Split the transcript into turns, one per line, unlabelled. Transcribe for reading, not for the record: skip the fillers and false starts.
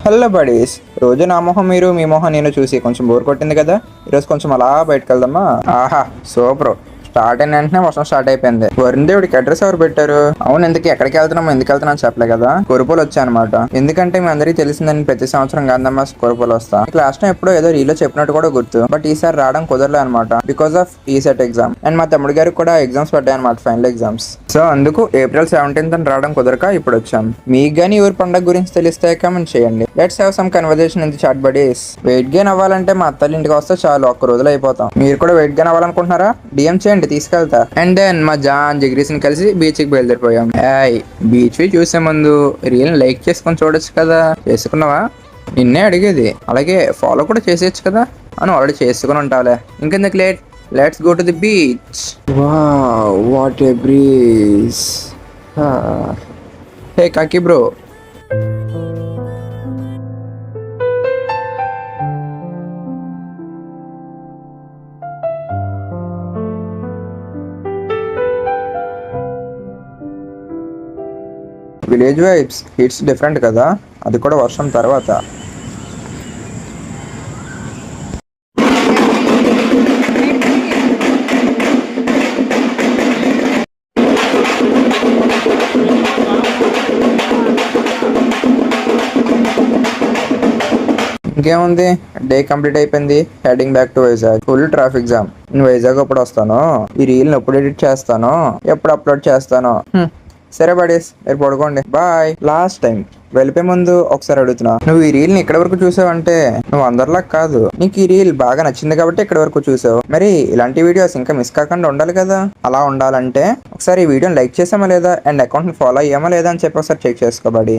Hello buddies. రోజు నా మొహం మీరు, మీ మొహం నేను చూసి కొంచెం బోర్ కొట్టింది కదా. ఈరోజు కొంచెం అలా బయటకు వెళ్దామా? ఆహా సూపర్. స్టార్ట్ అయిన వెంటనే వర్షం స్టార్ట్ అయిపోయింది. వరుణ్ దేవుడికి అడ్రస్ ఎవరు పెట్టారు? అవును, ఎక్కడికి వెళ్తున్నామో ఎందుకు వెళ్తున్నాను చెప్పలే కదా. కొరుపోలు వచ్చా అనమాట. ఎందుకంటే మీ అందరికీ తెలిసిందని ప్రతి సంవత్సరం గాంధమ్మ కొరుపోలు వస్తా. లాస్ట్ టైం ఎప్పుడో ఏదో రీలో చెప్పినట్టు కూడా గుర్తు. బట్ ఈసారి రావడం కుదరలే అనమాట, because of ECET exam. And మా తమ్ముడు గారికి కూడా ఎగ్జామ్స్ పడ్డాయి అనమాట, ఫైనల్ ఎగ్జామ్స్. సో అందుకు April 17th అని రావడం కుదరక ఇప్పుడు వచ్చాం. మీకు గానీ ఊరి పండుగ గురించి తెలిస్తే కామెంట్ చేయండి. Let's have some conversation in the chat buddies. Weight gain అవ్వాలంటే మా అత్తల ఇంటికి వస్తే చాలు, ఒక్క రోజులో అయిపోతాం. మీరు కూడా వెయిట్ గెయిన్ అవ్వాలనుకుంటున్నారా? డిఎం చేయండి, తీసుకెళ్తా. అండ్ దెన్ మా జాన్ జిగ్రీస్ ని కలిసి బీచ్ కి బయలుదేరిపోయాం. బీచ్ చూసే ముందు రీల్ లైక్ చేసుకొని చూడొచ్చు కదా. చేసుకున్నావా? నిన్నే అడిగేది. అలాగే ఫాలో కూడా చేసేయచ్చు కదా. అని ఆల్రెడీ చేసుకుని ఉంటావులే, ఇంకెందుకు late. Let's go to the beach. Wow, what a breeze. Hey కాకి bro. Village vibes hits different కదా, అది కూడా వర్షం తర్వాత. ఇంకేముంది, డే కంప్లీట్ అయిపోయింది. Heading back to Vizag. Full traffic jam. నేను వైజాగ్ ఎప్పుడు వస్తాను, ఈ రీల్ ఎప్పుడు ఎడిట్ చేస్తాను, ఎప్పుడు అప్లోడ్ చేస్తాను. సరే బడీస్, మీరు పడుకోండి, బాయ్. లాస్ట్ టైం వెళ్ళిపోయే ముందు ఒకసారి అడుగుతున్నా, నువ్వు ఈ రీల్ ని ఇక్కడ వరకు చూసావంటే నువ్వు అందరిలా కాదు. నీకు ఈ రీల్ బాగా నచ్చింది కాబట్టి ఇక్కడ వరకు చూసావు. మరి ఇలాంటి వీడియోస్ ఇంకా మిస్ కాకుండా ఉండాలి కదా. అలా ఉండాలంటే ఒకసారి ఈ వీడియోని లైక్ చేసామా లేదా, అండ్ అకౌంట్ ని ఫాలో అయ్యామా లేదా అని చెప్పి ఒకసారి చెక్ చేసుకోబడి.